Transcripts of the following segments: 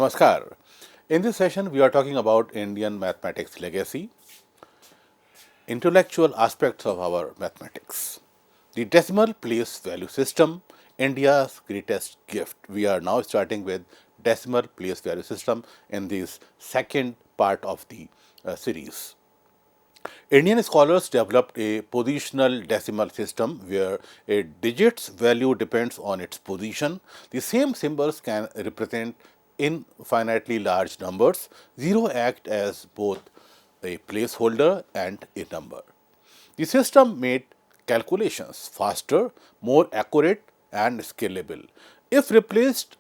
Namaskar. In this session, we are talking about Indian mathematics legacy, intellectual aspects of our mathematics. The decimal place value system, India's greatest gift. We are now starting with decimal place value system in this second part of the series. Indian scholars developed a positional decimal system where a digit's value depends on its position. The same symbols can represent infinitely large numbers. Zero acts as both a placeholder and a number. The system made calculations faster, more accurate, and scalable. If replaced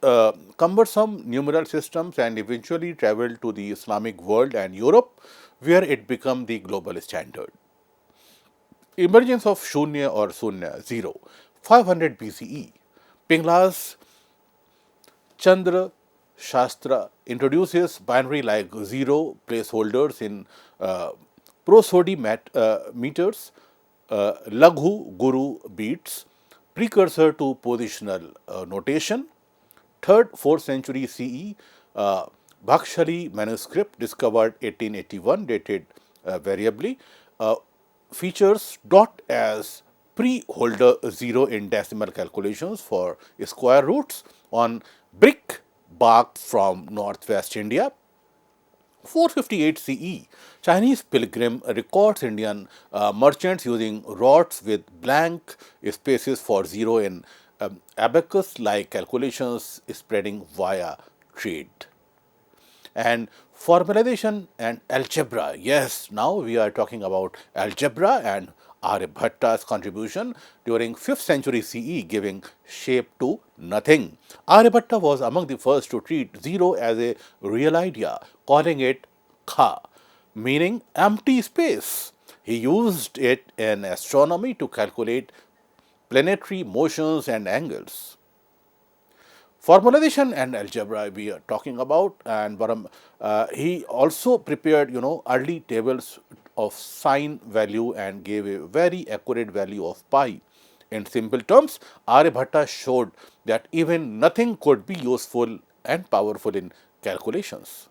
cumbersome numeral systems and eventually traveled to the Islamic world and Europe, where it became the global standard. Emergence of Shunya or Sunya, 0, 500 BCE. Pingla's Chandra Shastra introduces binary like zero placeholders in prosody meters, Laghu Guru beats, precursor to positional notation. 3rd, 4th century CE, Bhakshali manuscript discovered 1881, dated variably, uh, features dot as pre-holder 0 in decimal calculations for square roots on brick bark from northwest India. 458 CE, Chinese pilgrim records Indian merchants using rods with blank spaces for zero in abacus like calculations spreading via trade. And formalization and algebra. Yes, now we are talking about algebra and Aryabhatta's contribution during 5th century CE giving shape to nothing. Aryabhatta was among the first to treat zero as a real idea, calling it kha, meaning empty space. He used it in astronomy to calculate planetary motions and angles. Formalization and algebra we are talking about, and he also prepared early tables of sine value and gave a very accurate value of pi. In simple terms, Aryabhatta showed that even nothing could be useful and powerful in calculations.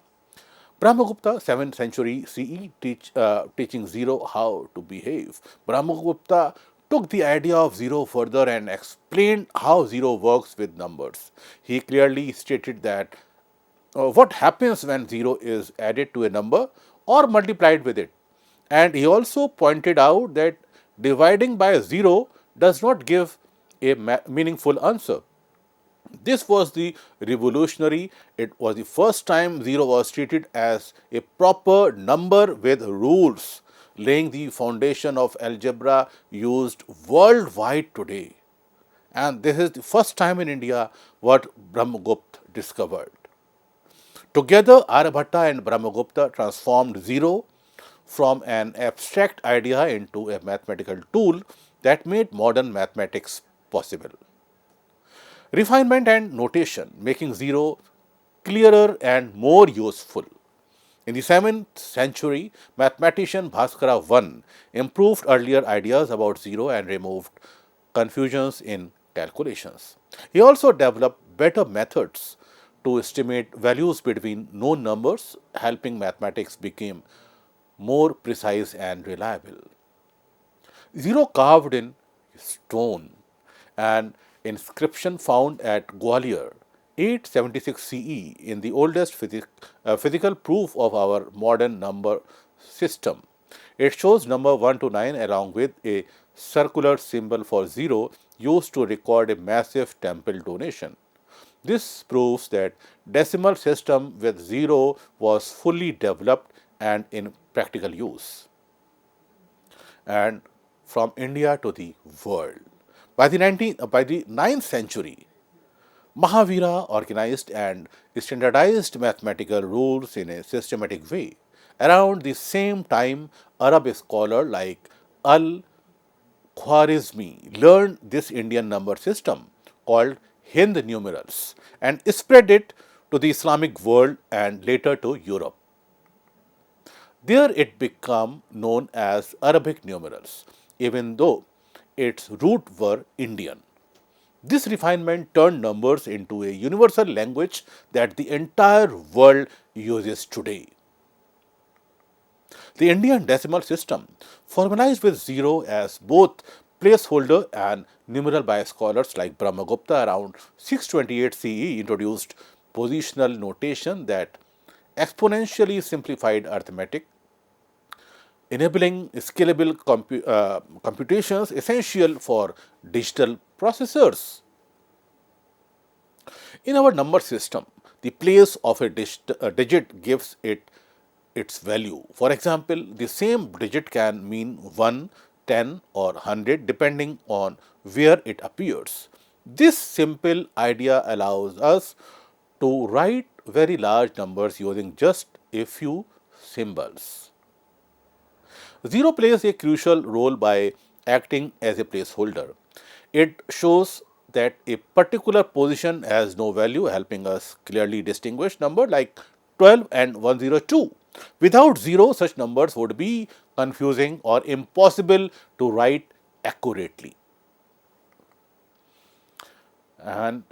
Brahmagupta, 7th century CE, teaching zero how to behave. Brahmagupta took the idea of zero further and explained how zero works with numbers. He clearly stated that what happens when zero is added to a number or multiplied with it. And he also pointed out that dividing by zero does not give a meaningful answer. This was the revolutionary. It was the first time zero was treated as a proper number with rules, laying the foundation of algebra used worldwide today. And this is the first time in India what Brahmagupta discovered. Together, Aryabhatta and Brahmagupta transformed zero from an abstract idea into a mathematical tool that made modern mathematics possible. Refinement and notation, making zero clearer and more useful. In the 7th century, mathematician Bhaskara I improved earlier ideas about zero and removed confusions in calculations. He also developed better methods to estimate values between known numbers, helping mathematics become more precise and reliable. Zero carved in stone, an inscription found at Gwalior, 876 CE, in the oldest physical proof of our modern number system. It shows number 1 to 9 along with a circular symbol for zero used to record a massive temple donation. This proves that decimal system with zero was fully developed and in practical use. And from India to the world. By the 9th century, Mahavira organized and standardized mathematical rules in a systematic way. Around the same time, Arab scholar like Al Khwarizmi learned this Indian number system called Hind numerals and spread it to the Islamic world and later to Europe. There it became known as Arabic numerals, even though its roots were Indian. This refinement turned numbers into a universal language that the entire world uses today. The Indian decimal system, formalized with zero as both placeholder and numeral by scholars like Brahmagupta around 628 CE, introduced positional notation that exponentially simplified arithmetic, enabling scalable computations essential for digital processors. In our number system, the place of a digit gives it its value. For example, the same digit can mean 1, 10, or 100 depending on where it appears. This simple idea allows us to write very large numbers using just a few symbols. Zero plays a crucial role by acting as a placeholder. It shows that a particular position has no value, helping us clearly distinguish number like 12 and 102. Without zero, such numbers would be confusing or impossible to write accurately. And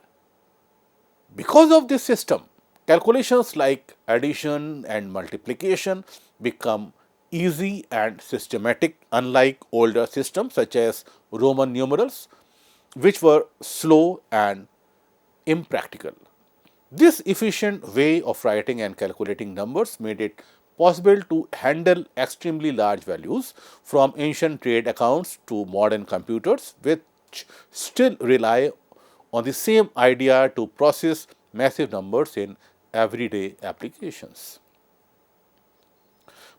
because of this system, calculations like addition and multiplication become easy and systematic, unlike older systems such as Roman numerals, which were slow and impractical. This efficient way of writing and calculating numbers made it possible to handle extremely large values from ancient trade accounts to modern computers, which still rely on the same idea to process massive numbers in everyday applications.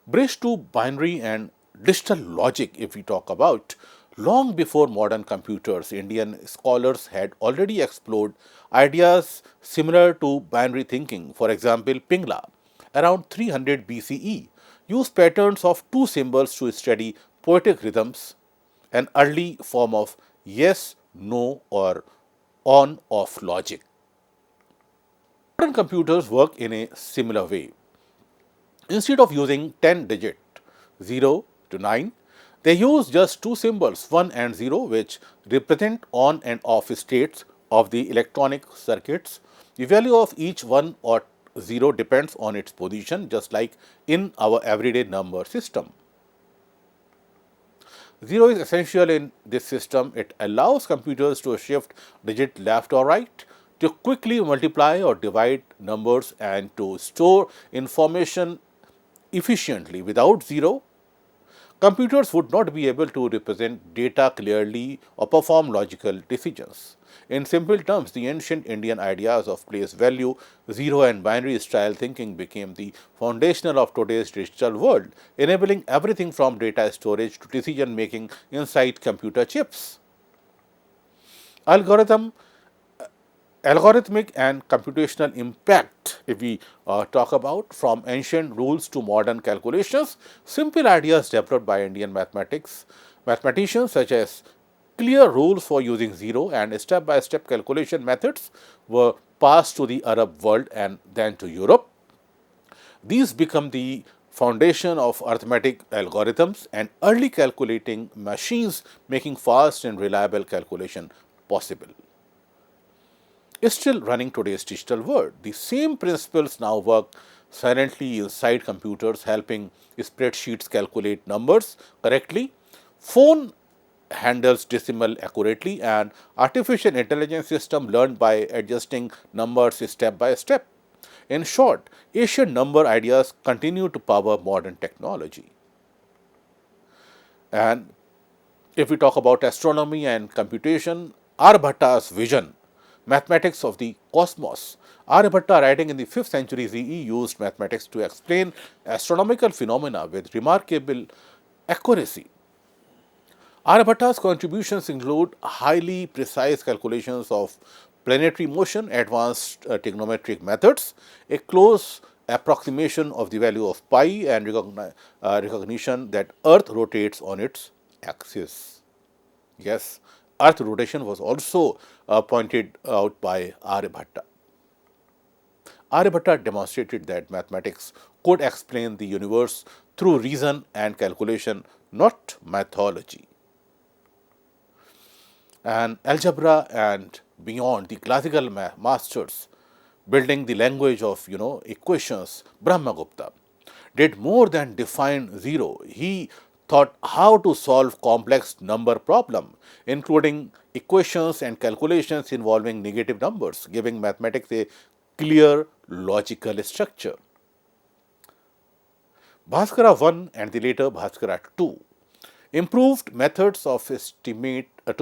Bridge to binary and digital logic, if we talk about, long before modern computers, Indian scholars had already explored ideas similar to binary thinking. For example, Pingla, around 300 BCE, used patterns of two symbols to study poetic rhythms, an early form of yes, no, or on off logic. Modern computers work in a similar way. Instead of using 10 digit 0 to 9, they use just two symbols 1 and 0, which represent on and off states of the electronic circuits. The value of each 1 or 0 depends on its position, just like in our everyday number system. 0 is essential in this system. It allows computers to shift digit left or right, to quickly multiply or divide numbers, and to store information efficiently. Without 0, computers would not be able to represent data clearly or perform logical decisions. In simple terms, the ancient Indian ideas of place value, zero, and binary style thinking became the foundation of today's digital world, enabling everything from data storage to decision making inside computer chips. Algorithm Algorithmic and computational impact, if we talk about, from ancient rules to modern calculations, simple ideas developed by Indian mathematicians such as clear rules for using zero and step by step calculation methods were passed to the Arab world and then to Europe. These become the foundation of arithmetic algorithms and early calculating machines, making fast and reliable calculation possible. Is still running today's digital world. The same principles now work silently inside computers, helping spreadsheets calculate numbers correctly. Phone handles decimal accurately, and artificial intelligence system learn by adjusting numbers step by step. In short, ancient number ideas continue to power modern technology. And if we talk about astronomy and computation, Aryabhata's vision, mathematics of the cosmos. Aryabhatta, writing in the 5th century CE, used mathematics to explain astronomical phenomena with remarkable accuracy. Aryabhatta's contributions include highly precise calculations of planetary motion, advanced trigonometric methods, a close approximation of the value of pi, and recognition that Earth rotates on its axis. Yes, Earth rotation was also pointed out by Aryabhatta. Aryabhatta demonstrated that mathematics could explain the universe through reason and calculation, not mythology. and algebra and beyond, the classical masters building the language of equations, Brahmagupta did more than define zero. He taught how to solve complex number problem, including equations and calculations involving negative numbers, giving mathematics a clear logical structure. Bhaskara 1 and the later Bhaskara 2 improved methods of to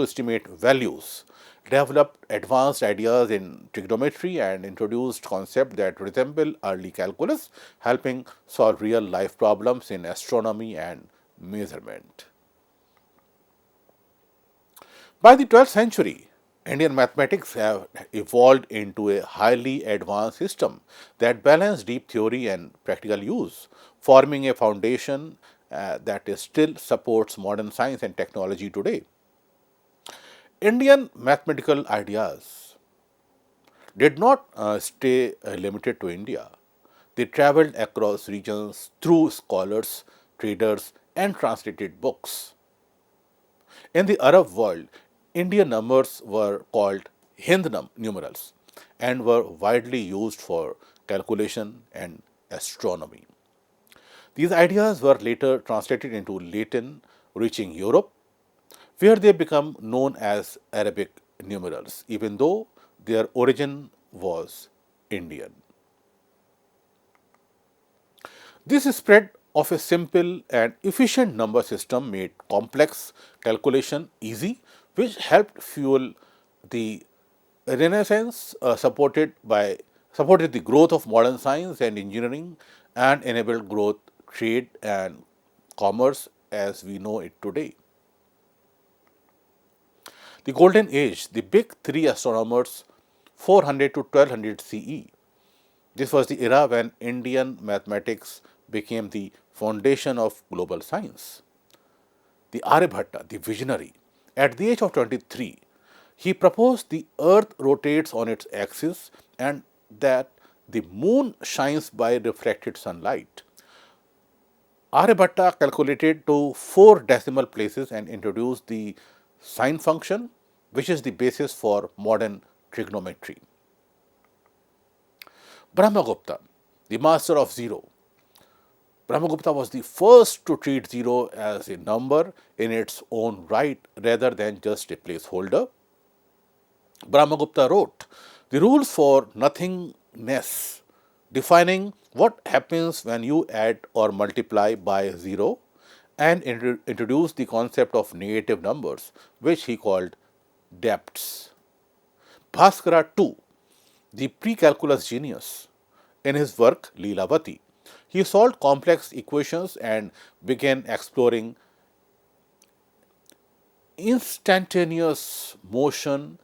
estimate values, developed advanced ideas in trigonometry, and introduced concepts that resemble early calculus, helping solve real life problems in astronomy and measurement. By the 12th century, Indian mathematics have evolved into a highly advanced system that balances deep theory and practical use, forming a foundation that still supports modern science and technology today. Indian mathematical ideas did not stay limited to India. They traveled across regions through scholars, traders, and translated books. In the Arab world, Indian numbers were called numerals and were widely used for calculation and astronomy. These ideas were later translated into Latin, reaching Europe, where they become known as Arabic numerals, even though their origin was Indian. This spread of a simple and efficient number system made complex calculation easy, which helped fuel the Renaissance, supported the growth of modern science and engineering, and enabled growth, trade, and commerce as we know it today. The Golden Age, the big three astronomers, 400 to 1200 CE. This was the era when Indian mathematics became the foundation of global science. The Aryabhatta, the visionary, at the age of 23, he proposed the earth rotates on its axis and that the moon shines by reflected sunlight. Aryabhatta calculated to four decimal places and introduced the sine function, which is the basis for modern trigonometry. Brahmagupta, the master of zero. Brahmagupta was the first to treat zero as a number in its own right rather than just a placeholder. Brahmagupta wrote the rules for nothingness, defining what happens when you add or multiply by zero, and introduced the concept of negative numbers, which he called depths. Bhaskara too, the pre-calculus genius, in his work Leelavati, he solved complex equations and began exploring instantaneous motion,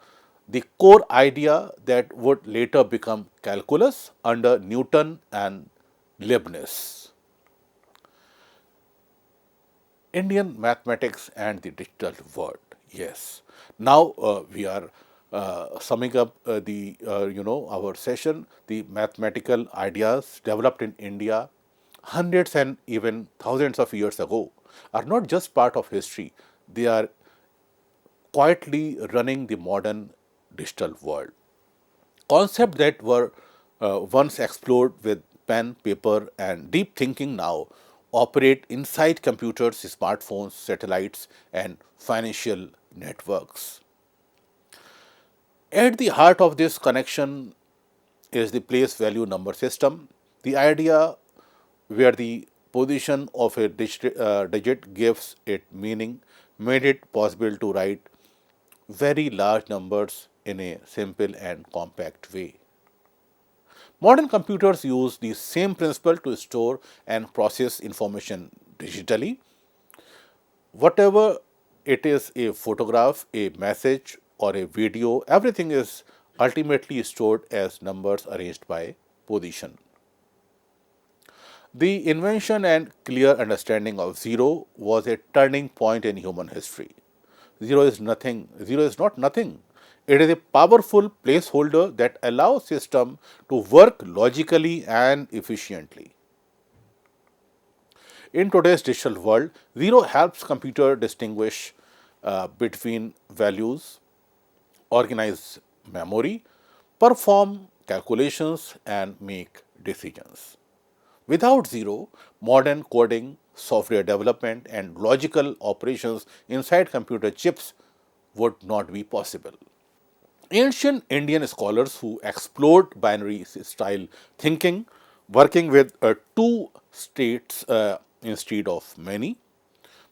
the core idea that would later become calculus under Newton and Leibniz. Indian mathematics and the digital world. Yes. Now we are summing up the our session. The mathematical ideas developed in India hundreds and even thousands of years ago are not just part of history. They are quietly running the modern digital world. Concepts that were once explored with pen, paper, and deep thinking now operate inside computers, smartphones, satellites, and financial networks. At the heart of this connection is the place value number system, the idea where the position of a digit gives it meaning, made it possible to write very large numbers in a simple and compact way. Modern computers use the same principle to store and process information digitally. Whatever it is, a photograph, a message, or a video, everything is ultimately stored as numbers arranged by position. The invention and clear understanding of zero was a turning point in human history. Zero is nothing. Zero is not nothing. It is a powerful placeholder that allows system to work logically and efficiently. In today's digital world, zero helps computer distinguish between values. organize memory, perform calculations, and make decisions. Without zero, modern coding, software development, and logical operations inside computer chips would not be possible. Ancient Indian scholars who explored binary style thinking, working with two states instead of many.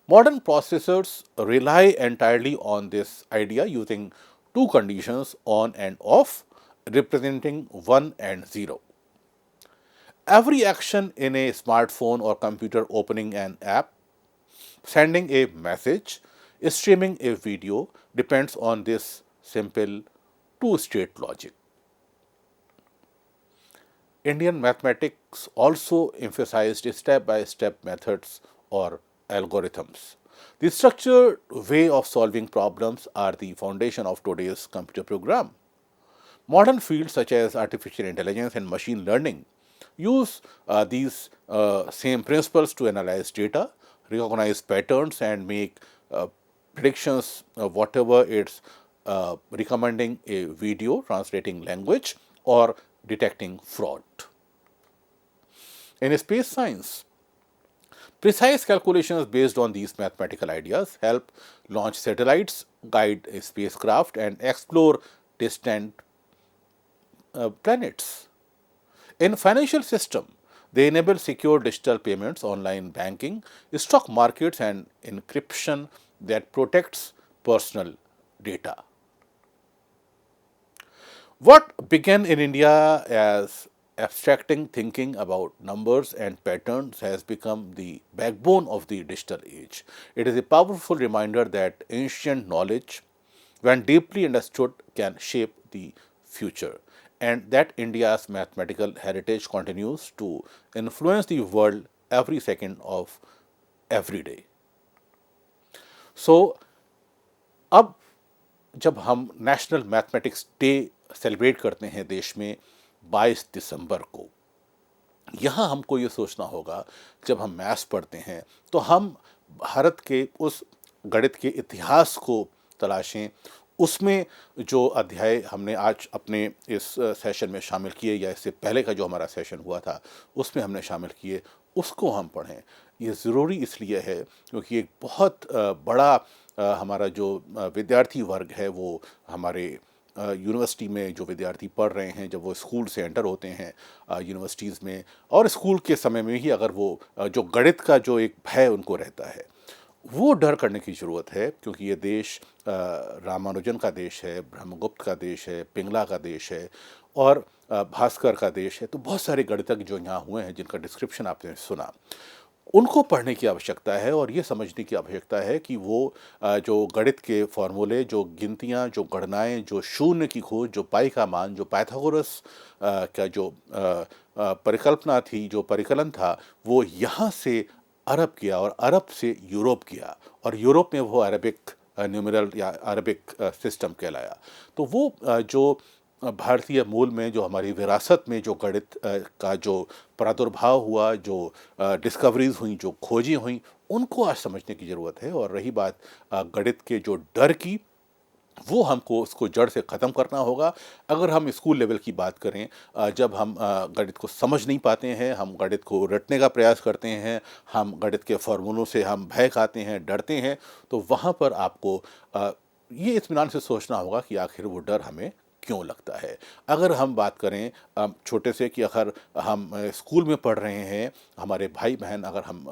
Modern processors rely entirely on this idea using two conditions on and off, representing 1 and 0. Every action in a smartphone or computer, opening an app, sending a message, streaming a video, depends on this simple two state logic. Indian mathematics also emphasized step by step methods or algorithms. The structured way of solving problems are the foundation of today's computer program. Modern fields such as artificial intelligence and machine learning use these same principles to analyze data, recognize patterns, and make predictions, whatever it's recommending a video, translating language, or detecting fraud. In space science, precise calculations based on these mathematical ideas help launch satellites, guide a spacecraft, and explore distant planets. In financial system, they enable secure digital payments, online banking, stock markets, and encryption that protects personal data. What began in India as abstracting thinking about numbers and patterns has become the backbone of the digital age. It is a powerful reminder that ancient knowledge, when deeply understood, can shape the future, and that India's mathematical heritage continues to influence the world every second of every day. So, अब जब हम national mathematics day celebrate करते हैं देश में 22 दिसंबर को, यहाँ हमको ये सोचना होगा, जब हम मैथ्स पढ़ते हैं तो हम भारत के उस गणित के इतिहास को तलाशें। उसमें जो अध्याय हमने आज अपने इस सेशन में शामिल किए, या इससे पहले का जो हमारा सेशन हुआ था उसमें हमने शामिल किए, उसको हम पढ़ें। ये ज़रूरी इसलिए है क्योंकि एक बहुत बड़ा हमारा जो विद्यार्थी वर्ग है, वो हमारे यूनिवर्सिटी में जो विद्यार्थी पढ़ रहे हैं, जब वो स्कूल से एंटर होते हैं यूनिवर्सिटीज़ में, और स्कूल के समय में ही अगर वो जो गणित का जो एक भय उनको रहता है, वो डर करने की ज़रूरत है, क्योंकि ये देश रामानुजन का देश है, ब्रह्मगुप्त का देश है, पिंगला का देश है, और भास्कर का देश है। तो बहुत सारे गणितज्ञ जो यहाँ हुए हैं, जिनका डिस्क्रिप्शन आपने सुना, उनको पढ़ने की आवश्यकता है और ये समझने की आवश्यकता है कि वो जो गणित के फॉर्मूले, जो गिनतियाँ, जो गणनाएँ, जो शून्य की खोज, जो पाई का मान, जो पाइथागोरस का जो परिकल्पना थी, जो परिकलन था, वो यहाँ से अरब किया और अरब से यूरोप किया, और यूरोप में वो अरबिक न्यूमेरल या अरबिक सिस्टम कहलाया। तो वो जो भारतीय मूल में, जो हमारी विरासत में जो गणित का जो प्रादुर्भाव हुआ, जो डिस्कवरीज हुई, जो खोजें हुई, उनको आज समझने की ज़रूरत है। और रही बात गणित के जो डर की, वो हमको उसको जड़ से ख़त्म करना होगा। अगर हम स्कूल लेवल की बात करें, जब हम गणित को समझ नहीं पाते हैं, हम गणित को रटने का प्रयास करते हैं, हम गणित के फार्मूलों से हम भय खाते हैं, डरते हैं, तो वहाँ पर आपको ये इत्मीनान से सोचना होगा कि आखिर वो डर हमें क्यों लगता है। अगर हम बात करें छोटे से, कि अगर हम स्कूल में पढ़ रहे हैं, हमारे भाई बहन अगर हम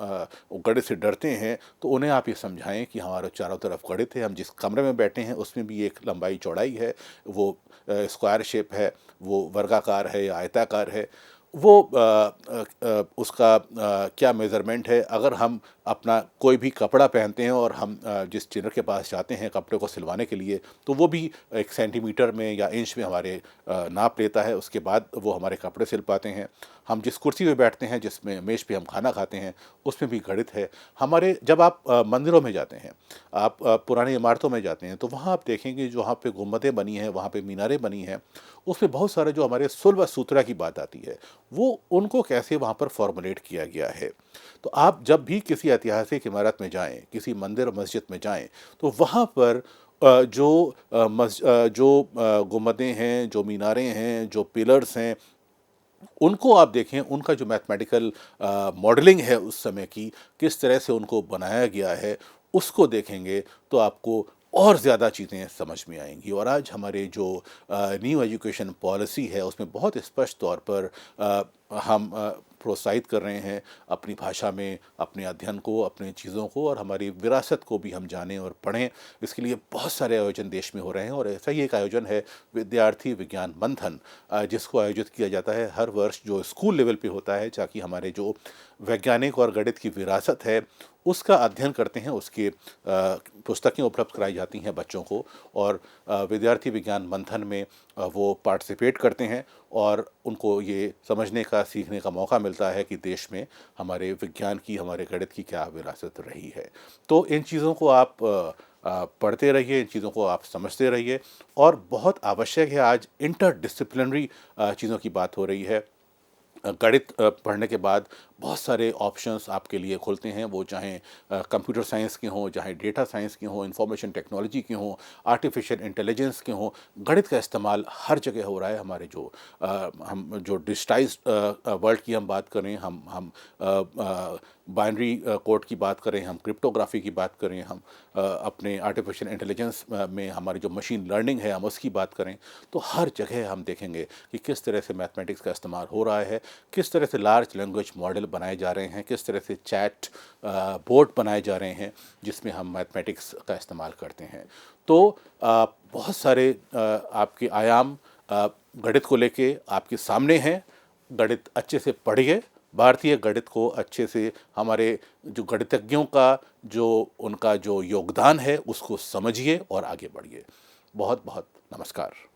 गणित से डरते हैं, तो उन्हें आप ये समझाएं कि हमारे चारों तरफ गणित है, हम जिस कमरे में बैठे हैं उसमें भी एक लंबाई चौड़ाई है, वो स्क्वायर शेप है, वो वर्गाकार है या आयताकार है, वो उसका क्या मेज़रमेंट है। अगर हम अपना कोई भी कपड़ा पहनते हैं और हम जिस टेलर के पास जाते हैं कपड़े को सिलवाने के लिए, तो वो भी एक सेंटीमीटर में या इंच में हमारे नाप लेता है, उसके बाद वो हमारे कपड़े सिल पाते हैं। हम जिस कुर्सी पे बैठते हैं, जिसमें मेज़ पे हम खाना खाते हैं, उसमें भी गणित है। हमारे जब आप मंदिरों में जाते हैं, आप पुरानी इमारतों में जाते हैं, तो वहाँ आप देखेंगे जो वहाँ पे गुम्बदें बनी हैं, वहाँ पे मीनारें बनी हैं, उसमें बहुत सारे जो हमारे सुर व सूत्रा की बात आती है, वो उनको कैसे वहाँ पर फॉर्मुलेट किया गया है। तो आप जब भी किसी ऐतिहासिक इमारत में जाएं, किसी मंदिर और मस्जिद में जाएं, तो वहाँ पर गुंबदें हैं, जो मीनारें हैं, जो पिलर्स हैं, उनको आप देखें, उनका जो मैथमेटिकल मॉडलिंग है उस समय की, किस तरह से उनको बनाया गया है, उसको देखेंगे तो आपको और ज़्यादा चीज़ें समझ में आएंगी। और आज हमारे जो न्यू एजुकेशन पॉलिसी है उसमें बहुत स्पष्ट तौर पर हम प्रोत्साहित कर रहे हैं अपनी भाषा में अपने अध्ययन को, अपने चीज़ों को, और हमारी विरासत को भी हम जानें और पढ़ें। इसके लिए बहुत सारे आयोजन देश में हो रहे हैं, और ऐसा ही एक आयोजन है विद्यार्थी विज्ञान मंथन, जिसको आयोजित किया जाता है हर वर्ष, जो स्कूल लेवल पे होता है, ताकि हमारे जो वैज्ञानिक और गणित की विरासत है उसका अध्ययन करते हैं। उसके पुस्तकें उपलब्ध कराई जाती हैं बच्चों को, और विद्यार्थी विज्ञान मंथन में वो पार्टिसिपेट करते हैं, और उनको ये समझने का, सीखने का मौका मिलता है कि देश में हमारे विज्ञान की, हमारे गणित की क्या विरासत रही है। तो इन चीज़ों को आप पढ़ते रहिए, इन चीज़ों को आप समझते रहिए, और बहुत आवश्यक है, आज इंटर डिसिप्लिनरी चीज़ों की बात हो रही है। गणित पढ़ने के बाद बहुत सारे ऑप्शंस आपके लिए खुलते हैं, वो चाहे कंप्यूटर साइंस के हों, चाहे डेटा साइंस के हों, इंफॉर्मेशन टेक्नोलॉजी के हों, आर्टिफिशियल इंटेलिजेंस के हों। गणित का इस्तेमाल हर जगह हो रहा है। हमारे जो हम जो डिजिटाइज्ड वर्ल्ड की हम बात करें, हम बाइनरी कोड की बात करें, हम क्रिप्टोग्राफी की बात करें, हम अपने आर्टिफिशियल इंटेलिजेंस में हमारी जो मशीन लर्निंग है हम उसकी बात करें, तो हर जगह हम देखेंगे कि किस तरह से मैथमेटिक्स का इस्तेमाल हो रहा है, किस तरह से लार्ज लैंग्वेज मॉडल बनाए जा रहे हैं, किस तरह से चैट बोर्ड बनाए जा रहे हैं जिसमें हम मैथमेटिक्स का इस्तेमाल करते हैं। तो बहुत सारे आपके आयाम गणित को लेके आपके सामने हैं। गणित अच्छे से पढ़िए, भारतीय गणित को अच्छे से, हमारे जो गणितज्ञों का जो उनका जो योगदान है उसको समझिए और आगे बढ़िए। बहुत बहुत नमस्कार।